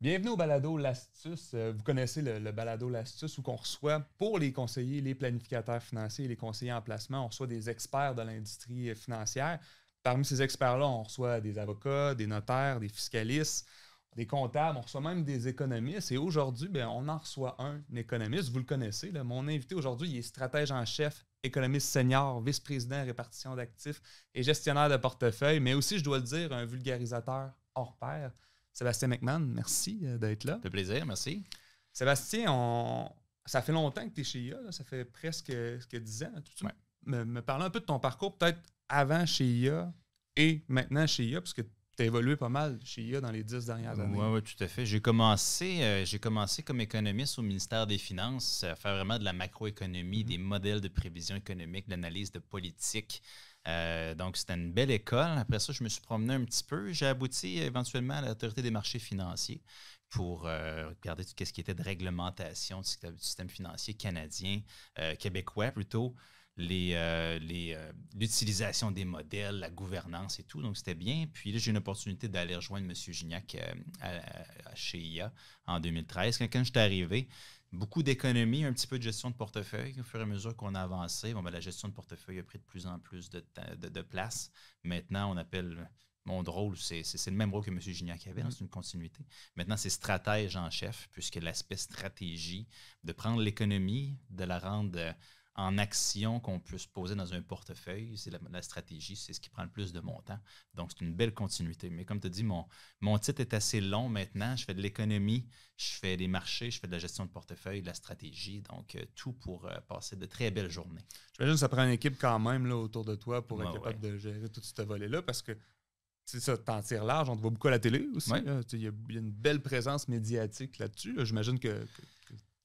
Bienvenue au balado L'Astuce. Vous connaissez le balado L'Astuce où on reçoit pour les conseillers, les planificateurs financiers et les conseillers en placement, on reçoit des experts de l'industrie financière. Parmi ces experts-là, on reçoit des avocats, des notaires, des fiscalistes, des comptables, on reçoit même des économistes. Et aujourd'hui, on en reçoit un économiste. Vous le connaissez. Là. Mon invité aujourd'hui, il est stratège en chef, économiste senior, vice-président répartition d'actifs et gestionnaire de portefeuille, mais aussi, je dois le dire, un vulgarisateur hors pair. Sébastien McMahon, merci d'être là. Ça fait plaisir, merci. Sébastien, ça fait longtemps que tu es chez IA, là. Ça fait presque 10 ans. Tu me parler un peu de ton parcours, peut-être avant chez IA et maintenant chez IA, parce que tu as évolué pas mal chez IA dans les 10 dernières années. Oui, tout à fait. J'ai commencé comme économiste au ministère des Finances à faire vraiment de la macroéconomie, des modèles de prévision économique, de l'analyse de politique. Donc, c'était une belle école. Après ça, je me suis promené un petit peu. J'ai abouti éventuellement à l'Autorité des marchés financiers pour regarder tout ce qui était de réglementation du système financier canadien, québécois plutôt, l'utilisation des modèles, la gouvernance et tout. Donc, c'était bien. Puis là, j'ai eu une opportunité d'aller rejoindre M. Gignac chez IA en 2013. Quand je suis arrivé, beaucoup d'économie, un petit peu de gestion de portefeuille. Au fur et à mesure qu'on a avancé, la gestion de portefeuille a pris de plus en plus de place. Maintenant, on appelle mon rôle, c'est le même rôle que M. Gignac avait, c'est une continuité. Maintenant, c'est stratège en chef, puisque l'aspect stratégie, de prendre l'économie, de la rendre en action qu'on peut se poser dans un portefeuille, c'est la stratégie, c'est ce qui prend le plus de mon temps. Donc, c'est une belle continuité. Mais comme tu as dit, mon titre est assez long maintenant. Je fais de l'économie, je fais des marchés, je fais de la gestion de portefeuille, de la stratégie. Donc, tout pour passer de très belles journées. J'imagine que ça prend une équipe quand même là, autour de toi pour être capable de gérer tout ce volet-là parce que c'est ça, t'en tires large. On te voit beaucoup à la télé aussi. Il y a une belle présence médiatique là-dessus. J'imagine que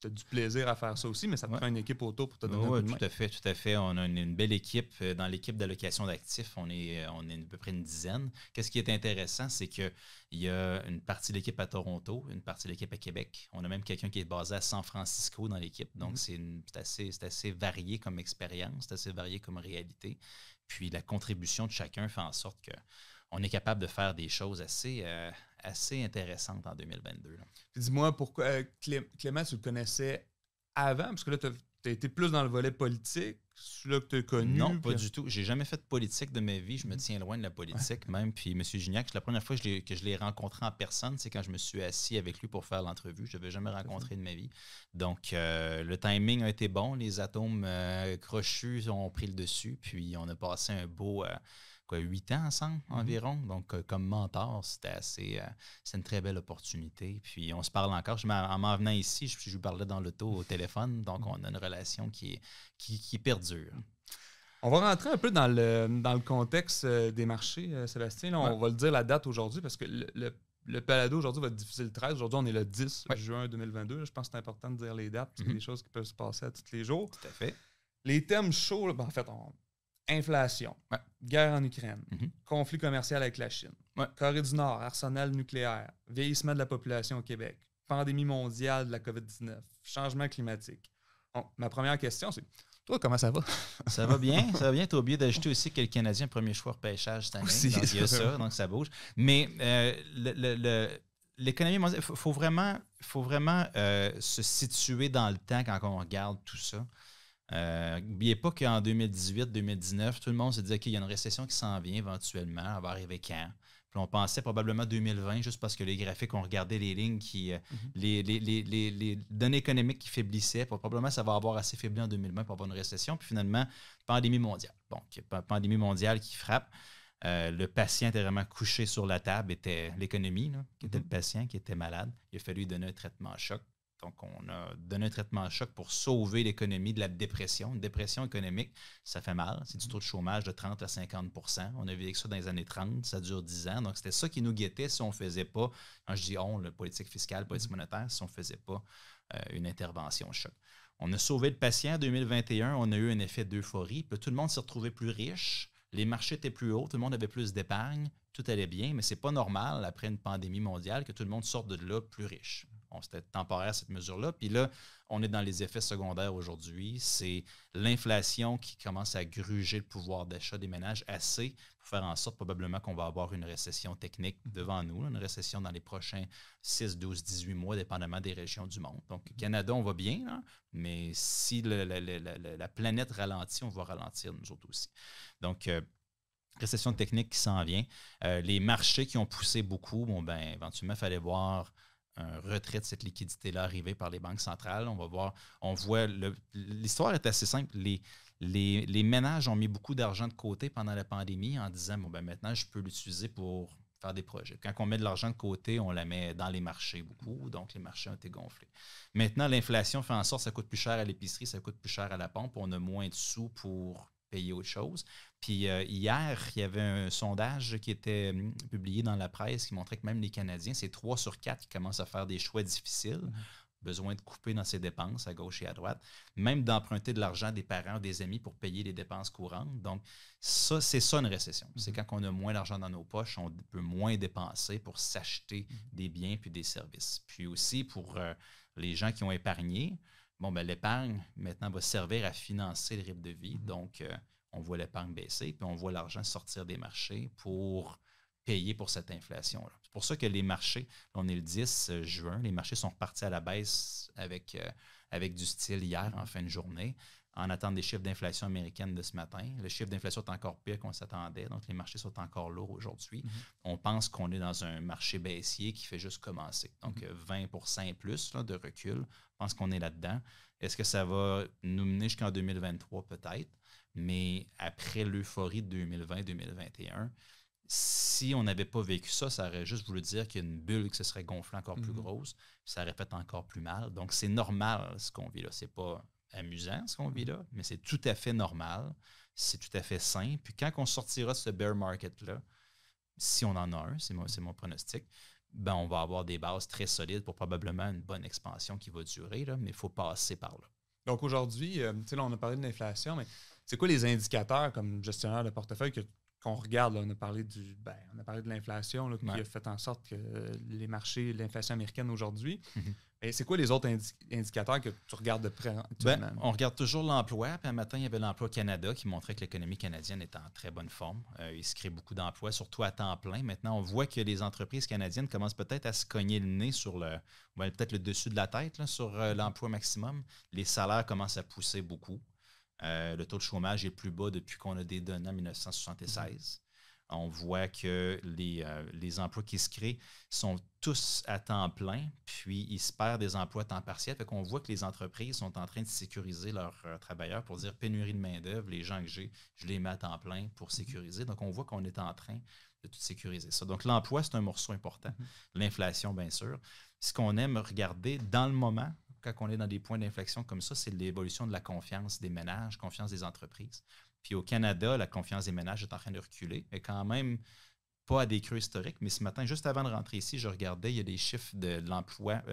tu as du plaisir à faire ça aussi, mais ça te prend une équipe autour pour te donner un coup de main. Tout à fait. On a une belle équipe. Dans l'équipe d'allocation d'actifs, on est à peu près une dizaine. Qu'est-ce qui est intéressant, c'est qu'il y a une partie de l'équipe à Toronto, une partie de l'équipe à Québec. On a même quelqu'un qui est basé à San Francisco dans l'équipe. Donc, c'est assez varié comme expérience, c'est assez varié comme réalité. Puis, la contribution de chacun fait en sorte qu'on est capable de faire des choses assez intéressantes en 2022. Là. Dis-moi, pourquoi Clément, tu le connaissais avant? Parce que là, tu as été plus dans le volet politique, celui-là que tu as connu. Non, pas du tout. J'ai jamais fait de politique de ma vie. Je me tiens loin de la politique même. Puis M. Gignac, la première fois que je l'ai rencontré en personne, c'est quand je me suis assis avec lui pour faire l'entrevue. Je ne l'avais jamais rencontré de ma vie. Donc, le timing a été bon. Les atomes crochus ont pris le dessus. Puis, on a passé un beau... 8 ans ensemble environ. Donc, comme mentor, c'est une très belle opportunité. Puis, on se parle encore. En m'en venant ici, je lui parlais dans l'auto au téléphone. Donc, on a une relation qui perdure. On va rentrer un peu dans le contexte des marchés, Sébastien. Là, on va le dire la date aujourd'hui parce que le balado aujourd'hui va être diffusé le 13. Aujourd'hui, on est le 10 juin 2022. Je pense que c'est important de dire les dates parce qu'il y a des choses qui peuvent se passer à tous les jours. Tout à fait. Les thèmes chauds, en fait, inflation, guerre en Ukraine, conflit commercial avec la Chine, Corée du Nord, arsenal nucléaire, vieillissement de la population au Québec, pandémie mondiale de la COVID-19, changement climatique. Bon, ma première question, c'est toi, comment ça va? Ça va bien. Tu as oublié d'ajouter aussi que le Canadien premier choix repêchage cette année. Aussi, donc, il y a ça, donc ça bouge. Mais l'économie mondiale, il faut vraiment se situer dans le temps quand on regarde tout ça. N'oubliez pas qu'en 2018-2019, tout le monde se disait qu'il y a une récession qui s'en vient éventuellement, elle va arriver quand? Puis on pensait probablement 2020, juste parce que les graphiques, on regardait les lignes les données économiques qui faiblissaient. Probablement, ça va avoir assez faibli en 2020 pour avoir une récession. Puis finalement, pandémie mondiale. Bon, pandémie mondiale qui frappe. Le patient était vraiment couché sur la table, était l'économie, qui était le patient, qui était malade. Il a fallu lui donner un traitement choc. Donc, on a donné un traitement à choc pour sauver l'économie de la dépression. Une dépression économique, ça fait mal. C'est du taux de chômage de 30 à 50 %. On a vécu ça dans les années 30, ça dure 10 ans. Donc, c'était ça qui nous guettait si on ne faisait pas, quand je dis on, la politique fiscale, politique monétaire, si on ne faisait pas une intervention choc. On a sauvé le patient en 2021. On a eu un effet d'euphorie. Puis tout le monde s'est retrouvé plus riche. Les marchés étaient plus hauts. Tout le monde avait plus d'épargne. Tout allait bien. Mais ce n'est pas normal, après une pandémie mondiale, que tout le monde sorte de là plus riche. C'était temporaire, cette mesure-là. Puis là, on est dans les effets secondaires aujourd'hui. C'est l'inflation qui commence à gruger le pouvoir d'achat des ménages assez pour faire en sorte probablement qu'on va avoir une récession technique devant nous, une récession dans les prochains 6, 12, 18 mois, dépendamment des régions du monde. Donc, Canada, on va bien, là, mais si la planète ralentit, on va ralentir nous autres aussi. Donc, récession technique qui s'en vient. Les marchés qui ont poussé beaucoup, éventuellement, il fallait voir un retrait de cette liquidité-là arriver par les banques centrales. L'histoire est assez simple. Les ménages ont mis beaucoup d'argent de côté pendant la pandémie en disant, maintenant, je peux l'utiliser pour faire des projets. Quand on met de l'argent de côté, on la met dans les marchés beaucoup, donc les marchés ont été gonflés. Maintenant, l'inflation fait en sorte que ça coûte plus cher à l'épicerie, ça coûte plus cher à la pompe, on a moins de sous pour payer autre chose. Puis hier, il y avait un sondage qui était publié dans la presse qui montrait que même les Canadiens, c'est 3 sur 4 qui commencent à faire des choix difficiles, besoin de couper dans ses dépenses à gauche et à droite, même d'emprunter de l'argent des parents ou des amis pour payer les dépenses courantes. Donc, ça, c'est ça une récession. C'est quand on a moins d'argent dans nos poches, on peut moins dépenser pour s'acheter des biens puis des services. Puis aussi, pour les gens qui ont épargné, l'épargne, maintenant, va servir à financer le rythme de vie. Donc, on voit l'épargne baisser, puis on voit l'argent sortir des marchés pour payer pour cette inflation-là. C'est pour ça que les marchés, on est le 10 juin, les marchés sont repartis à la baisse avec du style hier en fin de journée, en attendant des chiffres d'inflation américaine de ce matin. Le chiffre d'inflation est encore pire qu'on s'attendait, donc les marchés sont encore lourds aujourd'hui. On pense qu'on est dans un marché baissier qui fait juste commencer. Donc, 20% et plus là, de recul. Je pense qu'on est là-dedans. Est-ce que ça va nous mener jusqu'en 2023? Peut-être. Mais après l'euphorie de 2020-2021, si on n'avait pas vécu ça, ça aurait juste voulu dire qu'il y a une bulle qui se serait gonflée encore plus grosse, puis ça aurait fait encore plus mal. Donc, c'est normal ce qu'on vit là. C'est pas amusant ce qu'on vit là, mais c'est tout à fait normal. C'est tout à fait sain. Puis quand on sortira de ce bear market-là, si on en a un, c'est mon pronostic, on va avoir des bases très solides pour probablement une bonne expansion qui va durer, là, mais il faut passer par là. Donc aujourd'hui, là, on a parlé de l'inflation, mais c'est quoi les indicateurs comme gestionnaire de portefeuille qu'on regarde? Là, on a parlé de l'inflation là, qui a fait en sorte que les marchés, l'inflation américaine aujourd'hui. Et c'est quoi les autres indicateurs que tu regardes de près actuellement? On regarde toujours l'emploi. Puis un matin, il y avait l'emploi Canada qui montrait que l'économie canadienne est en très bonne forme. Il se crée beaucoup d'emplois, surtout à temps plein. Maintenant, on voit que les entreprises canadiennes commencent peut-être à se cogner le nez sur peut-être le dessus de la tête là, sur l'emploi maximum. Les salaires commencent à pousser beaucoup. Le taux de chômage est plus bas depuis qu'on a des données en 1976. On voit que les emplois qui se créent sont tous à temps plein, puis ils se perdent des emplois à temps partiel. Fait qu'on voit que les entreprises sont en train de sécuriser leurs travailleurs pour dire pénurie de main-d'œuvre, les gens que j'ai, je les mets à temps plein pour sécuriser. Donc, on voit qu'on est en train de tout sécuriser ça. Donc, l'emploi, c'est un morceau important. L'inflation, bien sûr. Ce qu'on aime regarder dans le moment, quand on est dans des points d'inflexion comme ça, c'est l'évolution de la confiance des ménages, confiance des entreprises. Puis au Canada, la confiance des ménages est en train de reculer, mais quand même pas à des creux historiques. Mais ce matin, juste avant de rentrer ici, je regardais, il y a des chiffres de l'emploi,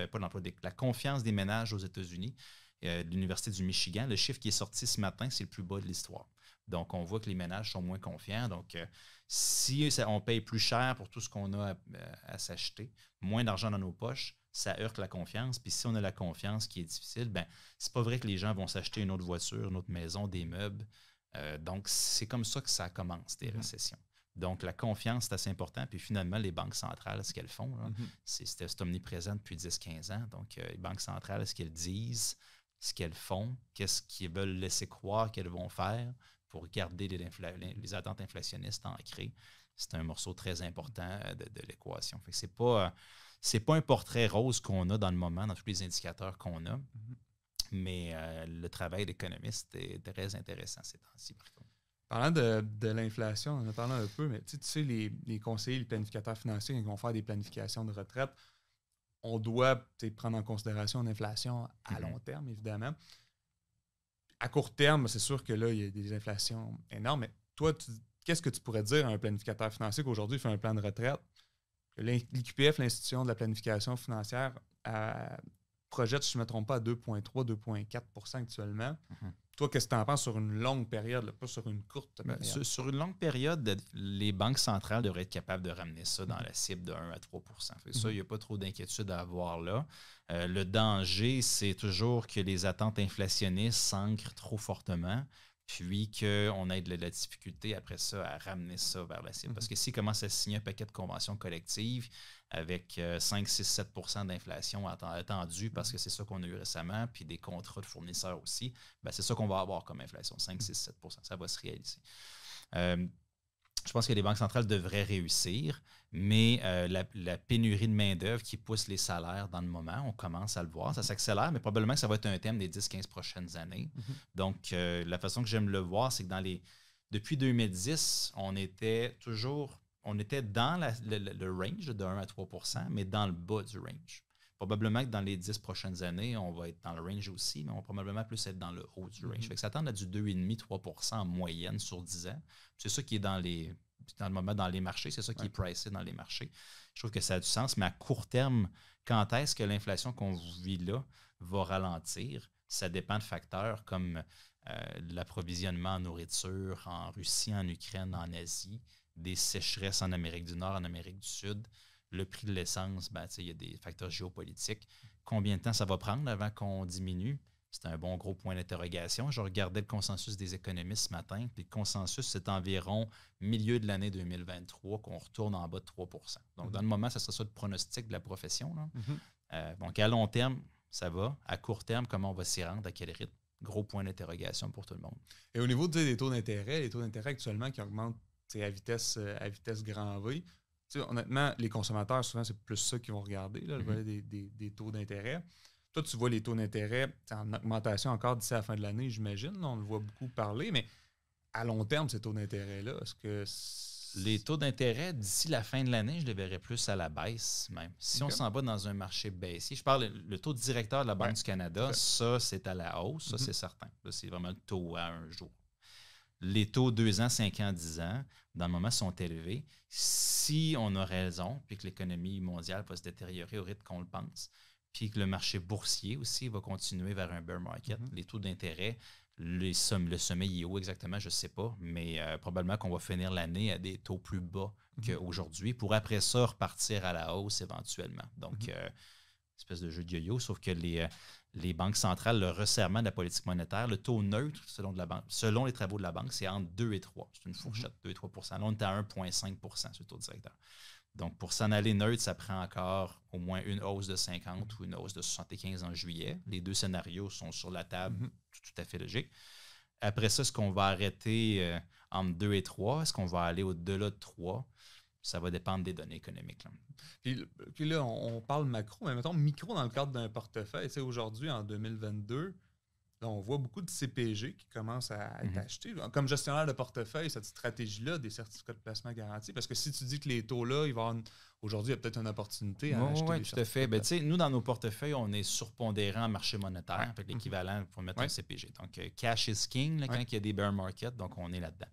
la confiance des ménages aux États-Unis, de l'Université du Michigan. Le chiffre qui est sorti ce matin, c'est le plus bas de l'histoire. Donc, on voit que les ménages sont moins confiants. Donc, si on paye plus cher pour tout ce qu'on a à s'acheter, moins d'argent dans nos poches, ça heurte la confiance. Puis si on a la confiance qui est difficile, c'est pas vrai que les gens vont s'acheter une autre voiture, une autre maison, des meubles. Donc, c'est comme ça que ça commence, des récessions. Donc, la confiance, c'est assez important. Puis finalement, les banques centrales, ce qu'elles font, c'est omniprésent depuis 10-15 ans. Donc, les banques centrales, ce qu'elles disent, ce qu'elles font, qu'est-ce qu'elles veulent laisser croire qu'elles vont faire pour garder les attentes inflationnistes ancrées, c'est un morceau très important de l'équation. Fait que c'est pas un portrait rose qu'on a dans le moment, dans tous les indicateurs qu'on a. Mais le travail d'économiste est très intéressant ces temps-ci. Parlant de l'inflation, on en a parlé un peu, mais tu sais, les conseillers, les planificateurs financiers, quand ils vont faire des planifications de retraite, on doit prendre en considération l'inflation à long terme, évidemment. À court terme, c'est sûr que là, il y a des inflations énormes, mais toi, qu'est-ce que tu pourrais dire à un planificateur financier qu'aujourd'hui fait un plan de retraite? L'IQPF, l'Institution de la planification financière, projette, si je ne me trompe pas, à 2,3-2,4 % actuellement. Toi, qu'est-ce que tu en penses sur une longue période, là, pas sur une courte période? Sur une longue période, les banques centrales devraient être capables de ramener ça dans la cible de 1 à 3 fait que ça, il n'y a pas trop d'inquiétude à avoir là. Le danger, c'est toujours que les attentes inflationnistes s'ancrent trop fortement, puis qu'on ait de la difficulté après ça à ramener ça vers la cible. Parce que s'ils commencent à signer un paquet de conventions collectives avec 5, 6, 7 d'inflation attendue, parce que c'est ça qu'on a eu récemment, puis des contrats de fournisseurs aussi, ben c'est ça qu'on va avoir comme inflation, 5, 6, 7 ça va se réaliser. Je pense que les banques centrales devraient réussir, mais la pénurie de main-d'œuvre qui pousse les salaires dans le moment, on commence à le voir. Ça s'accélère, mais probablement que ça va être un thème des 10-15 prochaines années. Donc, la façon que j'aime le voir, c'est que depuis 2010, on était dans le range de 1 à 3 mais dans le bas du range. Probablement que dans les 10 prochaines années, on va être dans le range aussi, mais on va probablement plus être dans le haut du range. Fait que ça tend à du 2,5-3 en moyenne sur 10 ans. C'est ça qui est dans le moment dans les marchés, c'est ça qui est pricé dans les marchés. Je trouve que ça a du sens, mais à court terme, quand est-ce que l'inflation qu'on vit là va ralentir? Ça dépend de facteurs comme l'approvisionnement en nourriture en Russie, en Ukraine, en Asie, des sécheresses en Amérique du Nord, en Amérique du Sud. Le prix de l'essence, il y a des facteurs géopolitiques. Combien de temps ça va prendre avant qu'on diminue? C'est un bon gros point d'interrogation. Je regardais le consensus des économistes ce matin, puis le consensus, c'est environ milieu de l'année 2023 qu'on retourne en bas de 3 Donc, dans le moment, ça serait ça le pronostic de la profession, là. Donc, à long terme, ça va. À court terme, comment on va s'y rendre? À quel rythme? Gros point d'interrogation pour tout le monde. Et au niveau des taux d'intérêt, les taux d'intérêt actuellement qui augmentent à vitesse grand V, honnêtement, les consommateurs, souvent, c'est plus ça qu'ils vont regarder, là, le volet des taux d'intérêt. Toi, tu vois les taux d'intérêt en augmentation encore d'ici à la fin de l'année, j'imagine. On le voit beaucoup parler, mais à long terme, ces taux d'intérêt-là, est-ce que... Les taux d'intérêt, d'ici la fin de l'année, je les verrais plus à la baisse même. Si on s'en va dans un marché baissier, je parle le taux directeur de la Banque du Canada, ça, c'est à la hausse, ça, c'est certain. Ça, c'est vraiment le taux à un jour. Les taux 2 ans, 5 ans, 10 ans, dans le moment, sont élevés. Si on a raison, puis que l'économie mondiale va se détériorer au rythme qu'on le pense, puis que le marché boursier aussi va continuer vers un bear market, les taux d'intérêt, le sommet il est où exactement, je ne sais pas, mais probablement qu'on va finir l'année à des taux plus bas qu'aujourd'hui pour après ça repartir à la hausse éventuellement. Donc, espèce de jeu de yo-yo, sauf que les banques centrales, le resserrement de la politique monétaire, le taux neutre selon les travaux de la banque, c'est entre 2 et 3. C'est une fourchette, 2 et 3 Là, on est à 1,5 sur le taux directeur. Donc, pour s'en aller neutre, ça prend encore au moins une hausse de 50 ou une hausse de 75 en juillet. Les deux scénarios sont sur la table, tout à fait logique. Après ça, est-ce qu'on va arrêter entre 2 et 3? Est-ce qu'on va aller au-delà de 3? Ça va dépendre des données économiques. Là. Puis là, on parle macro, mais mettons micro dans le cadre d'un portefeuille. Aujourd'hui, en 2022, là, on voit beaucoup de CPG qui commencent à être achetés. Comme gestionnaire de portefeuille, cette stratégie-là, des certificats de placement garantis, parce que si tu dis que les taux-là, aujourd'hui, il y a peut-être une opportunité à acheter. Oui, tout à fait. Nous, dans nos portefeuilles, on est surpondérant en marché monétaire, fait l'équivalent pour mettre un CPG. Donc, cash is king là, quand il y a des bear markets, donc on est là-dedans.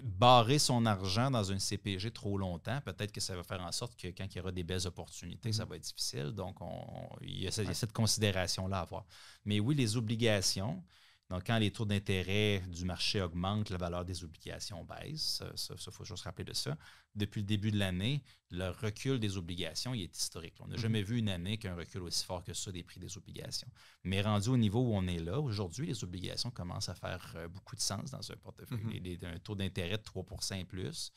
Barrer son argent dans un CPG trop longtemps, peut-être que ça va faire en sorte que quand il y aura des belles opportunités, ça va être difficile. Donc, il y a cette considération-là à avoir. Mais oui, les obligations, donc quand les taux d'intérêt du marché augmentent, la valeur des obligations baisse. Ça, faut juste se rappeler de ça. Depuis le début de l'année, le recul des obligations, il est historique. On n'a jamais vu une année qu'un recul aussi fort que ça des prix des obligations. Mais rendu au niveau où on est là, aujourd'hui, les obligations commencent à faire beaucoup de sens dans un portefeuille. Un taux d'intérêt de 3 et plus.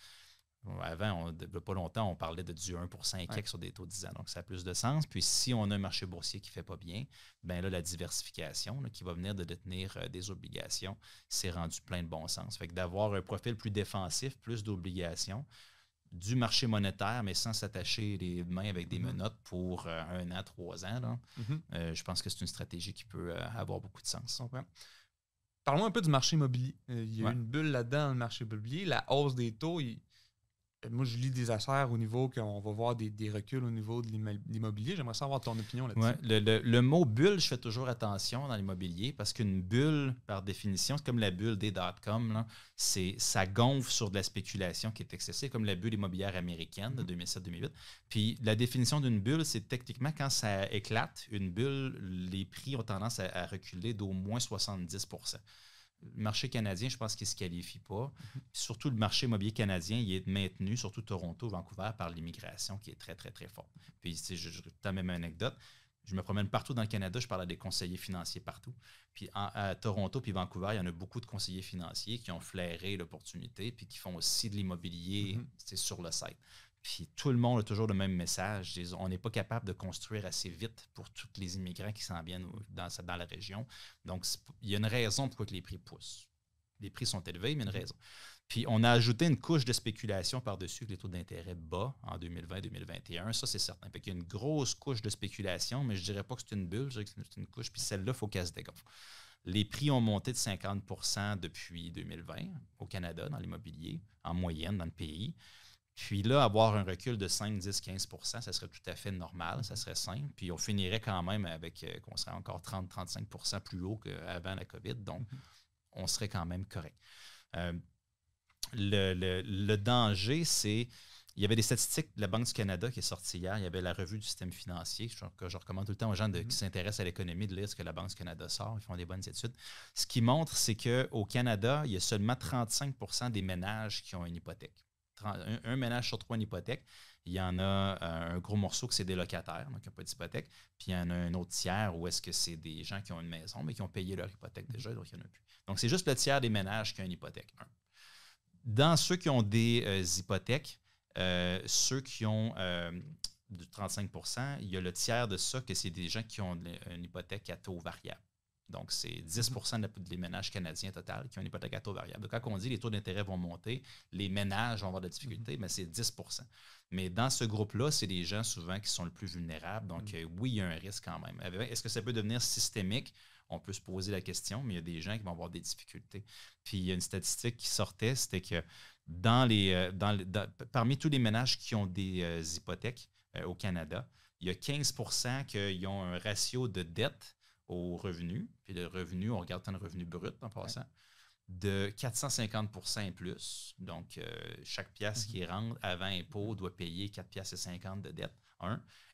Avant, il n'y a pas longtemps, on parlait de du 1 et quelques sur des taux de 10 ans. Donc, ça a plus de sens. Puis, si on a un marché boursier qui ne fait pas bien, bien là, la diversification qui va venir de détenir des obligations, c'est rendu plein de bon sens. Fait que d'avoir un profil plus défensif, plus d'obligations, du marché monétaire, mais sans s'attacher les mains avec des menottes pour 1 an, 3 ans, là, je pense que c'est une stratégie qui peut avoir beaucoup de sens. Parlons un peu du marché immobilier. Il y a une bulle là-dedans dans le marché immobilier. La hausse des taux, moi, je lis des affaires au niveau qu'on va voir des reculs au niveau de l'immobilier. J'aimerais savoir ton opinion là-dessus. Ouais, le mot bulle, je fais toujours attention dans l'immobilier parce qu'une bulle, par définition, c'est comme la bulle des dot-com. Là, ça gonfle sur de la spéculation qui est excessive, comme la bulle immobilière américaine de 2007-2008. Puis la définition d'une bulle, c'est techniquement quand ça éclate, une bulle, les prix ont tendance à reculer d'au moins 70%. Le marché canadien, je pense qu'il ne se qualifie pas. Surtout le marché immobilier canadien, il est maintenu, surtout Toronto, Vancouver, par l'immigration qui est très, très, très forte. Puis, je t'ai même une anecdote. Je me promène partout dans le Canada, je parle à des conseillers financiers partout. Puis à Toronto puis Vancouver, il y en a beaucoup de conseillers financiers qui ont flairé l'opportunité puis qui font aussi de l'immobilier sur le site. Puis tout le monde a toujours le même message. On n'est pas capable de construire assez vite pour tous les immigrants qui s'en viennent dans la région. Donc, il y a une raison pourquoi les prix poussent. Les prix sont élevés, mais il y a une raison. Puis, on a ajouté une couche de spéculation par-dessus avec les taux d'intérêt bas en 2020-2021. Ça, c'est certain. Il y a une grosse couche de spéculation, mais je ne dirais pas que c'est une bulle, je dirais que c'est une couche. Puis celle-là, il faut qu'elle se dégonfle. Les prix ont monté de 50% depuis 2020 au Canada, dans l'immobilier, en moyenne dans le pays. Puis là, avoir un recul de 5, 10, 15%, ça serait tout à fait normal, ça serait simple. Puis on finirait quand même avec qu'on serait encore 30-35% plus haut qu'avant la COVID. Donc, on serait quand même correct. Le danger, c'est... Il y avait des statistiques de la Banque du Canada qui est sortie hier. Il y avait la revue du système financier que je recommande tout le temps aux gens qui s'intéressent à l'économie de lire ce que la Banque du Canada sort. Ils font des bonnes études. Ce qui montre, c'est qu'au Canada, il y a seulement 35% des ménages qui ont une hypothèque. Un ménage sur 3 une hypothèque. Il y en a un gros morceau que c'est des locataires, donc qui n'ont pas d'hypothèque. Puis il y en a un autre tiers où est-ce que c'est des gens qui ont une maison, mais qui ont payé leur hypothèque déjà, donc il n'y en a plus. Donc c'est juste le tiers des ménages qui ont une hypothèque. Dans ceux qui ont des hypothèques, ceux qui ont de 35%, il y a le tiers de ça que c'est des gens qui ont une hypothèque à taux variable. Donc, c'est 10% des ménages canadiens total qui ont une hypothèque à taux variable. Donc, quand on dit les taux d'intérêt vont monter, les ménages vont avoir de la difficulté, mais c'est 10%. Mais dans ce groupe-là, c'est des gens souvent qui sont le plus vulnérables. Donc, oui, il y a un risque quand même. Est-ce que ça peut devenir systémique? On peut se poser la question, mais il y a des gens qui vont avoir des difficultés. Puis, il y a une statistique qui sortait, c'était que parmi tous les ménages qui ont des hypothèques au Canada, il y a 15% qui ont un ratio de dette au revenu, puis le revenu, on regarde le revenu brut en passant, de 450% et plus. Donc, chaque pièce qui rentre avant impôt doit payer 4,50$ de dette,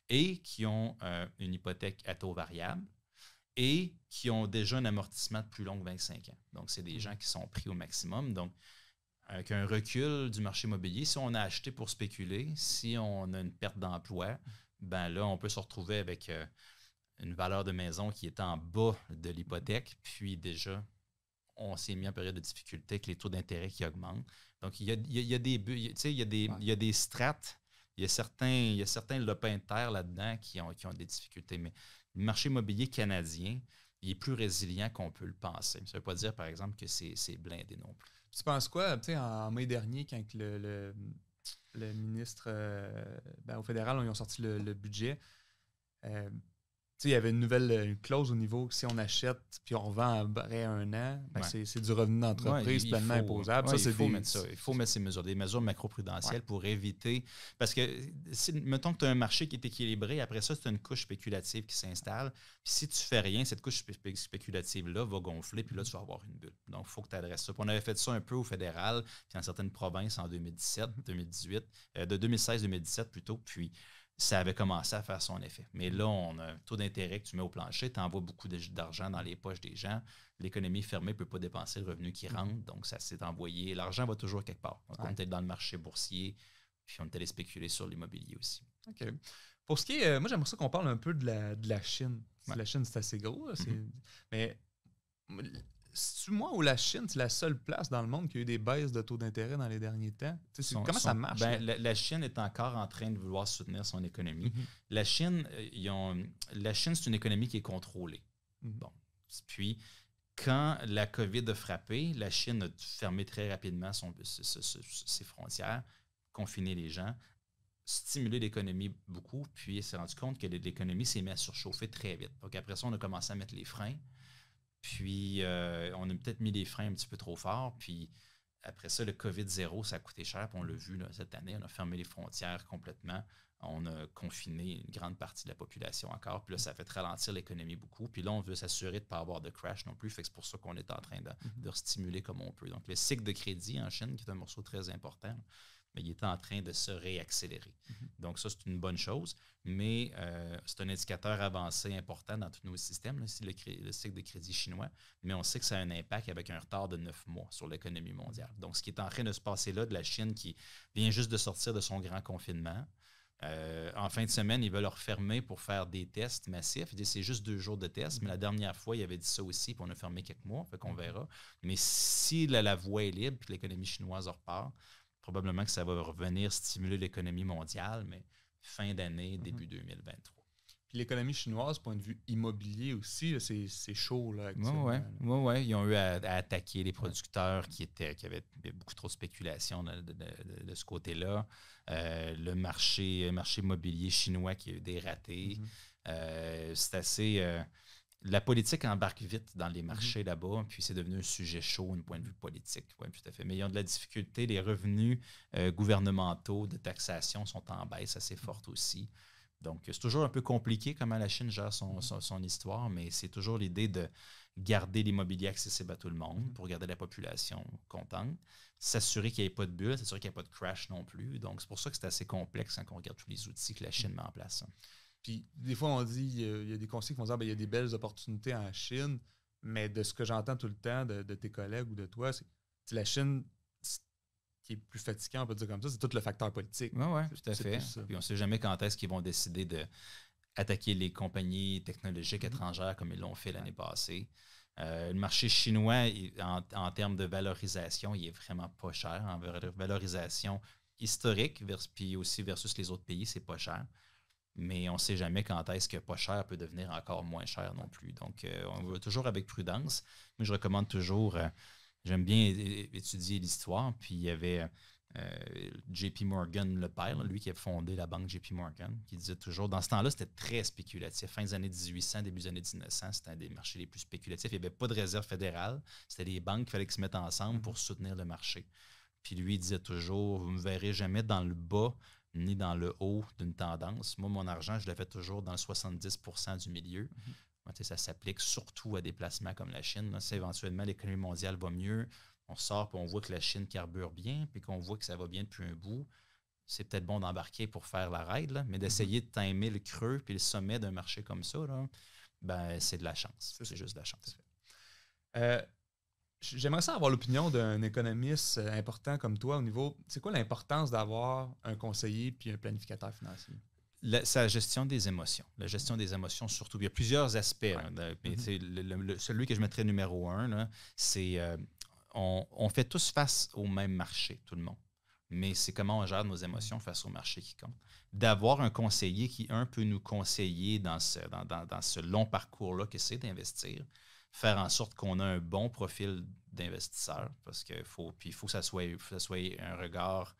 et qui ont une hypothèque à taux variable et qui ont déjà un amortissement de plus long que 25 ans. Donc, c'est des gens qui sont pris au maximum. Donc, avec un recul du marché immobilier, si on a acheté pour spéculer, si on a une perte d'emploi, ben là, on peut se retrouver avec une valeur de maison qui est en bas de l'hypothèque, puis déjà, on s'est mis en période de difficulté avec les taux d'intérêt qui augmentent. Donc, il y a des strates, il y a certains lopins de terre là-dedans qui ont des difficultés, mais le marché immobilier canadien, il est plus résilient qu'on peut le penser. Ça ne veut pas dire, par exemple, que c'est blindé non plus. Tu penses quoi, tu sais, en mai dernier, quand le ministre, au fédéral, ils ont sorti le budget, il y avait une clause au niveau que si on achète puis on vend après 1 an, c'est du revenu d'entreprise pleinement imposable. Il faut mettre ces mesures, des mesures macro-prudentielles pour éviter. Parce que, mettons que tu as un marché qui est équilibré, après ça, tu as une couche spéculative qui s'installe. Puis si tu ne fais rien, cette couche spéculative-là va gonfler, puis là, tu vas avoir une bulle. Donc, il faut que tu adresses ça. Puis on avait fait ça un peu au fédéral, puis dans certaines provinces en 2017, 2016-2017 plutôt, puis ça avait commencé à faire son effet. Mais là, on a un taux d'intérêt que tu mets au plancher, tu envoies beaucoup d'argent dans les poches des gens. L'économie fermée ne peut pas dépenser le revenu qui rentre, donc ça s'est envoyé. L'argent va toujours quelque part. Donc, on était dans le marché boursier, puis on est allé spéculer sur l'immobilier aussi. OK. Pour ce qui est, moi, j'aimerais ça qu'on parle un peu de la Chine. La Chine, c'est assez gros. Là, mais c'est-tu moi ou la Chine, c'est la seule place dans le monde qui a eu des baisses de taux d'intérêt dans les derniers temps? Comment ça marche? La Chine est encore en train de vouloir soutenir son économie. La Chine, c'est une économie qui est contrôlée. Bon. Puis, quand la COVID a frappé, la Chine a fermé très rapidement ses frontières, confiné les gens, stimulé l'économie beaucoup, puis elle s'est rendu compte que l'économie s'est mise à surchauffer très vite. Donc, après ça, on a commencé à mettre les freins. Puis, on a peut-être mis les freins un petit peu trop fort. Puis, Après ça, le COVID-0, ça a coûté cher. Puis on l'a vu là, cette année. On a fermé les frontières complètement. On a confiné une grande partie de la population encore. Puis là, ça a fait ralentir l'économie beaucoup. Puis là, on veut s'assurer de ne pas avoir de crash non plus. Fait que c'est pour ça qu'on est en train de stimuler comme on peut. Donc, le cycle de crédit en Chine, qui est un morceau très important, mais il est en train de se réaccélérer. Donc, ça, c'est une bonne chose. Mais c'est un indicateur avancé important dans tous nos systèmes, là, le cycle de crédit chinois. Mais on sait que ça a un impact avec un retard de 9 mois sur l'économie mondiale. Donc, ce qui est en train de se passer là, de la Chine qui vient juste de sortir de son grand confinement, en fin de semaine, ils veulent leur fermer pour faire des tests massifs. Ils disent c'est juste 2 jours de tests, mais la dernière fois, ils avaient dit ça aussi, puis on a fermé quelques mois, fait qu'on verra. Mais si la voie est libre et que l'économie chinoise repart, probablement que ça va revenir stimuler l'économie mondiale, mais fin d'année, début 2023. Puis l'économie chinoise, point de vue immobilier aussi, là, c'est chaud là, actuellement. Oui. Ils ont eu à attaquer les producteurs qui avaient beaucoup trop de spéculation de ce côté-là. Le marché immobilier chinois qui a eu des ratés. C'est assez... la politique embarque vite dans les marchés là-bas, puis c'est devenu un sujet chaud d'un point de vue politique. Oui, tout à fait. Mais ils ont de la difficulté. Les revenus gouvernementaux de taxation sont en baisse assez forte aussi. Donc, c'est toujours un peu compliqué comment la Chine gère son histoire, mais c'est toujours l'idée de garder l'immobilier accessible à tout le monde pour garder la population contente, s'assurer qu'il n'y ait pas de bulle, s'assurer qu'il n'y ait pas de crash non plus. Donc, c'est pour ça que c'est assez complexe quand on regarde tous les outils que la Chine met en place. Puis, des fois, on dit, il y a des conseillers qui vont dire, il y a des belles opportunités en Chine, mais de ce que j'entends tout le temps de tes collègues ou de toi, c'est la Chine qui est plus fatigant, on peut dire comme ça, c'est tout le facteur politique. Oui, tout à fait. Puis on ne sait jamais quand est-ce qu'ils vont décider d'attaquer les compagnies technologiques étrangères comme ils l'ont fait l'année passée. Le marché chinois, en termes de valorisation, il est vraiment pas cher. En valorisation historique, puis aussi versus les autres pays, c'est pas cher. Mais on ne sait jamais quand est-ce que pas cher peut devenir encore moins cher non plus. Donc, on va toujours avec prudence. Moi, je recommande toujours... J'aime bien étudier l'histoire. Puis il y avait JP Morgan, le père, lui qui a fondé la banque JP Morgan, qui disait toujours, dans ce temps-là, c'était très spéculatif. Fin des années 1800, début des années 1900, c'était un des marchés les plus spéculatifs. Il n'y avait pas de réserve fédérale. C'était les banques qui fallait qu'ils se mettent ensemble pour soutenir le marché. Puis lui, il disait toujours, vous ne me verrez jamais dans le bas ni dans le haut d'une tendance. Moi, mon argent, je le fais toujours dans le 70% du milieu. Ça s'applique surtout à des placements comme la Chine. Là, si éventuellement l'économie mondiale va mieux, on sort et on voit que la Chine carbure bien, puis qu'on voit que ça va bien depuis un bout, c'est peut-être bon d'embarquer pour faire la ride, là, mais d'essayer de timer le creux puis le sommet d'un marché comme ça, là, c'est de la chance. C'est juste de la chance. J'aimerais ça avoir l'opinion d'un économiste important comme toi au niveau... C'est quoi l'importance d'avoir un conseiller puis un planificateur financier? C'est la gestion des émotions. La gestion des émotions, surtout. Il y a plusieurs aspects. Là, mais celui que je mettrais numéro 1, là, c'est on fait tous face au même marché, tout le monde. Mais c'est comment on gère nos émotions face au marché qui compte. D'avoir un conseiller qui, peut nous conseiller dans ce long parcours-là que c'est d'investir, faire en sorte qu'on a un bon profil d'investisseur, parce qu'il faut que ça soit un regard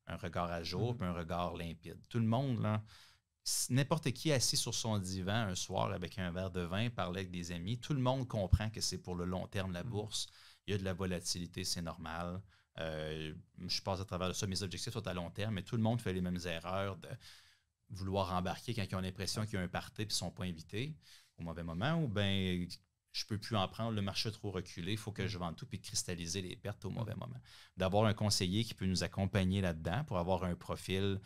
à jour, puis un regard limpide. Tout le monde, là, n'importe qui assis sur son divan un soir avec un verre de vin, parler avec des amis, tout le monde comprend que c'est pour le long terme la bourse. Il y a de la volatilité, c'est normal. Je passe à travers de ça, mes objectifs sont à long terme, mais tout le monde fait les mêmes erreurs de vouloir embarquer quand ils ont l'impression qu'il y a un party et qu'ils ne sont pas invités au mauvais moment, ou bien je ne peux plus en prendre, le marché est trop reculé, il faut que je vende tout puis cristalliser les pertes au mauvais moment. D'avoir un conseiller qui peut nous accompagner là-dedans pour avoir un profil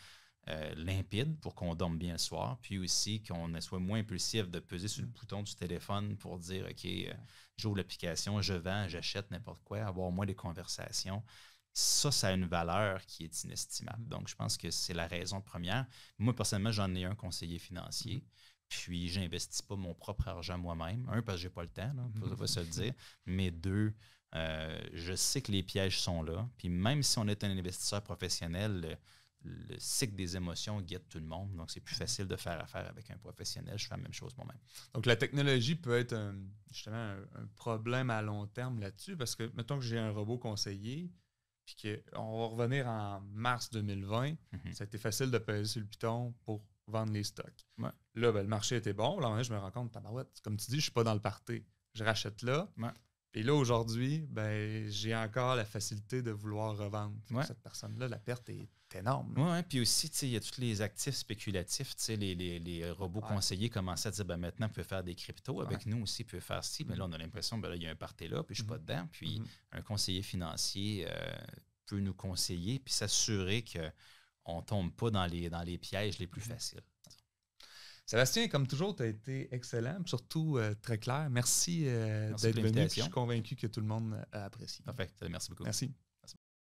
limpide pour qu'on dorme bien le soir, puis aussi qu'on soit moins impulsif de peser sur le bouton du téléphone pour dire « OK, j'ouvre l'application, je vends, j'achète n'importe quoi », avoir moins des conversations. Ça a une valeur qui est inestimable. Donc, je pense que c'est la raison première. Moi, personnellement, j'en ai un conseiller financier. Puis, je n'investis pas mon propre argent moi-même. Un, parce que je n'ai pas le temps, il faut se le dire. Mais deux, je sais que les pièges sont là. Puis, même si on est un investisseur professionnel, le cycle des émotions guette tout le monde. Donc, c'est plus facile de faire affaire avec un professionnel. Je fais la même chose moi-même. Donc, la technologie peut être justement un problème à long terme là-dessus parce que, mettons que j'ai un robot conseiller, puis qu'on va revenir en mars 2020, ça a été facile de peser sur le piton pour vendre les stocks. Ouais. Là, le marché était bon. Là, je me rends compte, tabarouette, comme tu dis, je ne suis pas dans le party. Je rachète là. Ouais. Et là, aujourd'hui, ben, j'ai encore la facilité de vouloir revendre. Ouais. Cette personne-là, la perte est énorme. Oui, puis aussi, il y a tous les actifs spéculatifs. Les robots conseillers commençaient à dire ben, maintenant, vous pouvez faire des cryptos. Avec nous aussi, vous pouvez faire ci. Mais là, on a l'impression qu'il y a un party là, puis je ne suis pas dedans. Puis un conseiller financier peut nous conseiller puis s'assurer qu'on ne tombe pas dans les pièges les plus faciles. Sébastien, comme toujours, tu as été excellent, surtout très clair. Merci d'être venu. Je suis convaincu que tout le monde a apprécié. Parfait. Merci beaucoup. Merci.